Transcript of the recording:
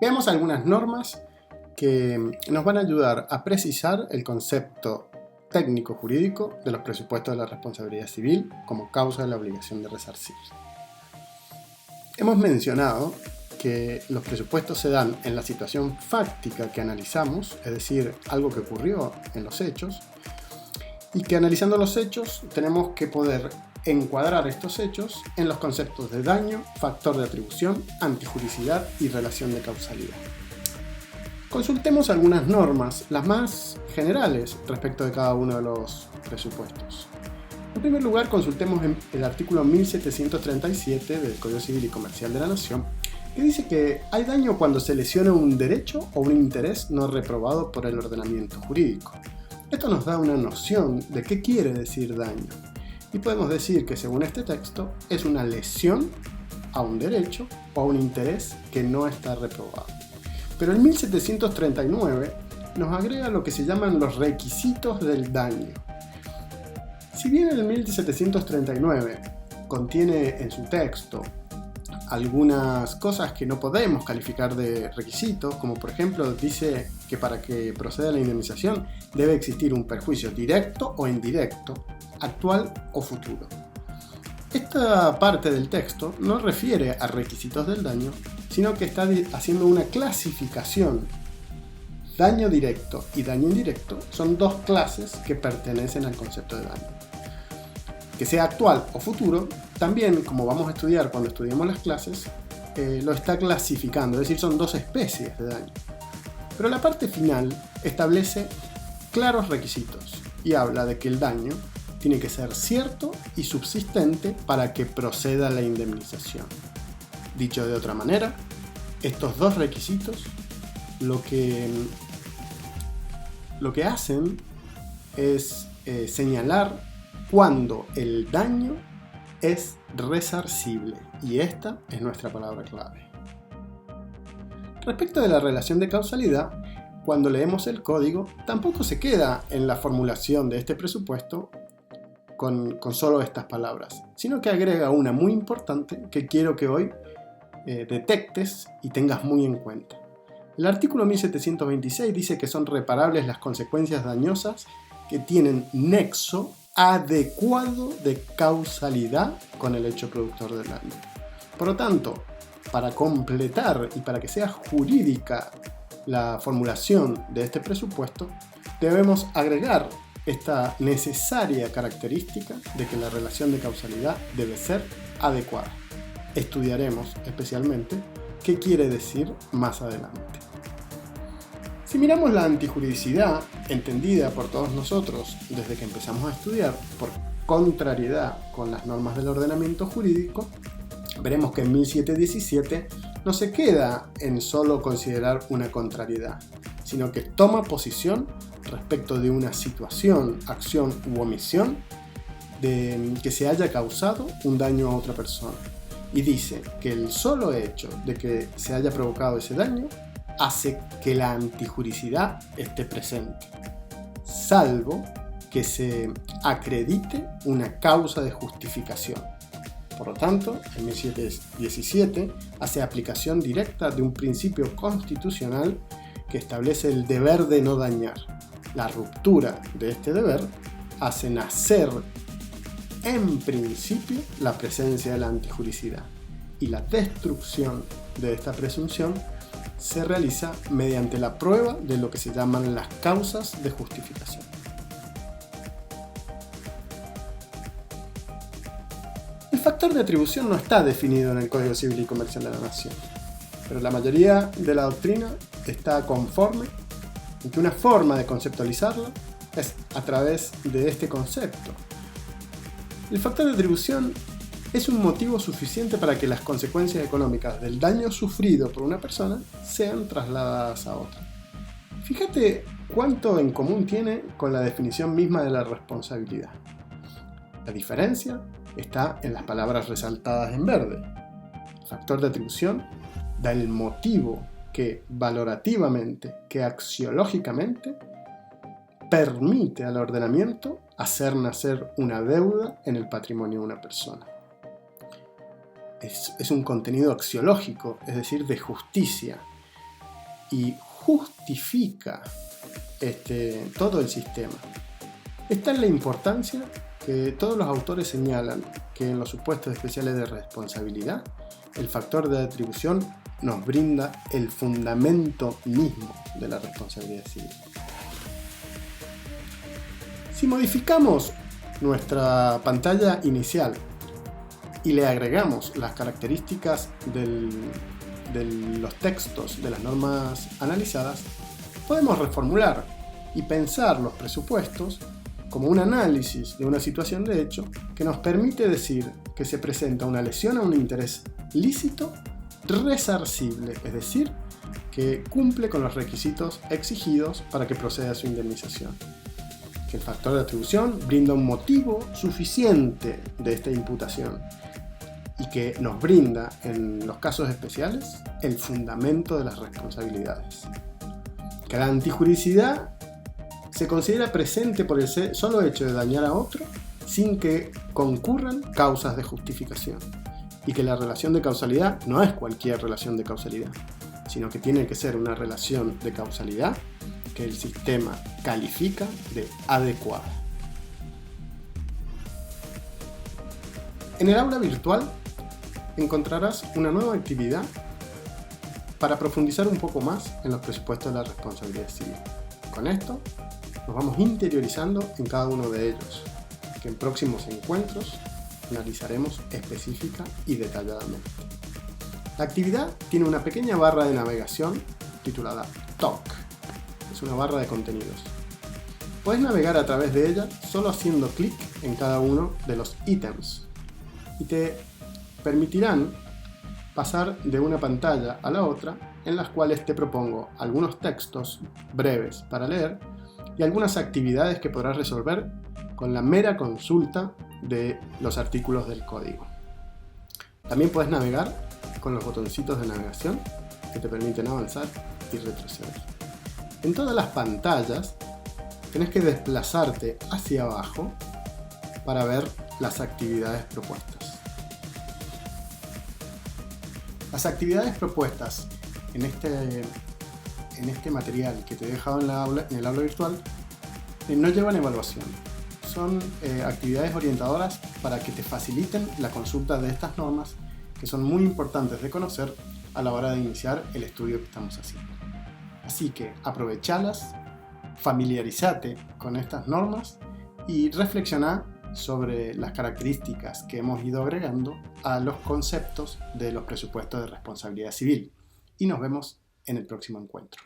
Veamos algunas normas que nos van a ayudar a precisar el concepto técnico-jurídico de los presupuestos de la responsabilidad civil como causa de la obligación de resarcir. Hemos mencionado que los presupuestos se dan en la situación fáctica que analizamos, es decir, algo que ocurrió en los hechos, y que analizando los hechos tenemos que poder encuadrar estos hechos en los conceptos de daño, factor de atribución, antijuricidad y relación de causalidad. Consultemos algunas normas, las más generales respecto de cada uno de los presupuestos. En primer lugar, consultemos el artículo 1737 del Código Civil y Comercial de la Nación, que dice que hay daño cuando se lesiona un derecho o un interés no reprobado por el ordenamiento jurídico. Esto nos da una noción de qué quiere decir daño, y podemos decir que según este texto es una lesión a un derecho o a un interés que no está reprobado. Pero el 1739 nos agrega lo que se llaman los requisitos del daño. Si bien el 1739 contiene en su texto algunas cosas que no podemos calificar de requisitos, como por ejemplo dice que para que proceda la indemnización debe existir un perjuicio directo o indirecto, actual o futuro. Esta parte del texto no refiere a requisitos del daño, sino que está haciendo una clasificación. Daño directo y daño indirecto son dos clases que pertenecen al concepto de daño. Que sea actual o futuro, también, como vamos a estudiar cuando estudiemos las clases, lo está clasificando, es decir, son dos especies de daño. Pero la parte final establece claros requisitos y habla de que el daño tiene que ser cierto y subsistente para que proceda la indemnización. Dicho de otra manera, estos dos requisitos lo que hacen es señalar cuando el daño es resarcible, y esta es nuestra palabra clave. Respecto de la relación de causalidad, cuando leemos el código, tampoco se queda en la formulación de este presupuesto con solo estas palabras, sino que agrega una muy importante que quiero que hoy detectes y tengas muy en cuenta. El artículo 1726 dice que son reparables las consecuencias dañosas que tienen nexo adecuado de causalidad con el hecho productor del daño. Por lo tanto, para completar y para que sea jurídica la formulación de este presupuesto, debemos agregar esta necesaria característica de que la relación de causalidad debe ser adecuada. Estudiaremos especialmente qué quiere decir más adelante. Si miramos la antijuridicidad, entendida por todos nosotros desde que empezamos a estudiar por contrariedad con las normas del ordenamiento jurídico, veremos que en 1717 no se queda en solo considerar una contrariedad, sino que toma posición respecto de una situación, acción u omisión de que se haya causado un daño a otra persona. Y dice que el solo hecho de que se haya provocado ese daño hace que la antijuricidad esté presente, salvo que se acredite una causa de justificación. Por lo tanto, en 1717 hace aplicación directa de un principio constitucional que establece el deber de no dañar. La ruptura de este deber hace nacer en principio la presencia de la antijuricidad, y la destrucción de esta presunción se realiza mediante la prueba de lo que se llaman las causas de justificación. El factor de atribución no está definido en el Código Civil y Comercial de la Nación, pero la mayoría de la doctrina está conforme en que una forma de conceptualizarlo es a través de este concepto. El factor de atribución es un motivo suficiente para que las consecuencias económicas del daño sufrido por una persona sean trasladadas a otra. Fíjate cuánto en común tiene con la definición misma de la responsabilidad. La diferencia está en las palabras resaltadas en verde. El factor de atribución da el motivo que valorativamente, que axiológicamente, permite al ordenamiento hacer nacer una deuda en el patrimonio de una persona. es un contenido axiológico, es decir, de justicia, y justifica todo el sistema. Esta es la importancia que todos los autores señalan, que en los supuestos especiales de responsabilidad, el factor de atribución nos brinda el fundamento mismo de la responsabilidad civil. Si modificamos nuestra pantalla inicial y le agregamos las características de los textos de las normas analizadas, podemos reformular y pensar los presupuestos como un análisis de una situación de hecho que nos permite decir que se presenta una lesión a un interés lícito resarcible, es decir, que cumple con los requisitos exigidos para que proceda su indemnización. Que el factor de atribución brinda un motivo suficiente de esta imputación y que nos brinda, en los casos especiales, el fundamento de las responsabilidades. Que la antijuridicidad se considera presente por el solo hecho de dañar a otro sin que concurran causas de justificación, y que la relación de causalidad no es cualquier relación de causalidad, sino que tiene que ser una relación de causalidad que el sistema califica de adecuada. En el aula virtual encontrarás una nueva actividad para profundizar un poco más en los presupuestos de la responsabilidad civil. Con esto nos vamos interiorizando en cada uno de ellos, que en próximos encuentros analizaremos específica y detalladamente. La actividad tiene una pequeña barra de navegación titulada Talk. Es una barra de contenidos. Puedes navegar a través de ella solo haciendo clic en cada uno de los ítems y te permitirán pasar de una pantalla a la otra, en las cuales te propongo algunos textos breves para leer y algunas actividades que podrás resolver con la mera consulta de los artículos del código. También puedes navegar con los botoncitos de navegación que te permiten avanzar y retroceder. En todas las pantallas tenés que desplazarte hacia abajo para ver las actividades propuestas. Las actividades propuestas en este material que te he dejado en el aula virtual no llevan evaluación. Son actividades orientadoras para que te faciliten la consulta de estas normas, que son muy importantes de conocer a la hora de iniciar el estudio que estamos haciendo. Así que aprovechalas, familiarízate con estas normas y reflexiona sobre las características que hemos ido agregando a los conceptos de los presupuestos de responsabilidad civil. Y nos vemos en el próximo encuentro.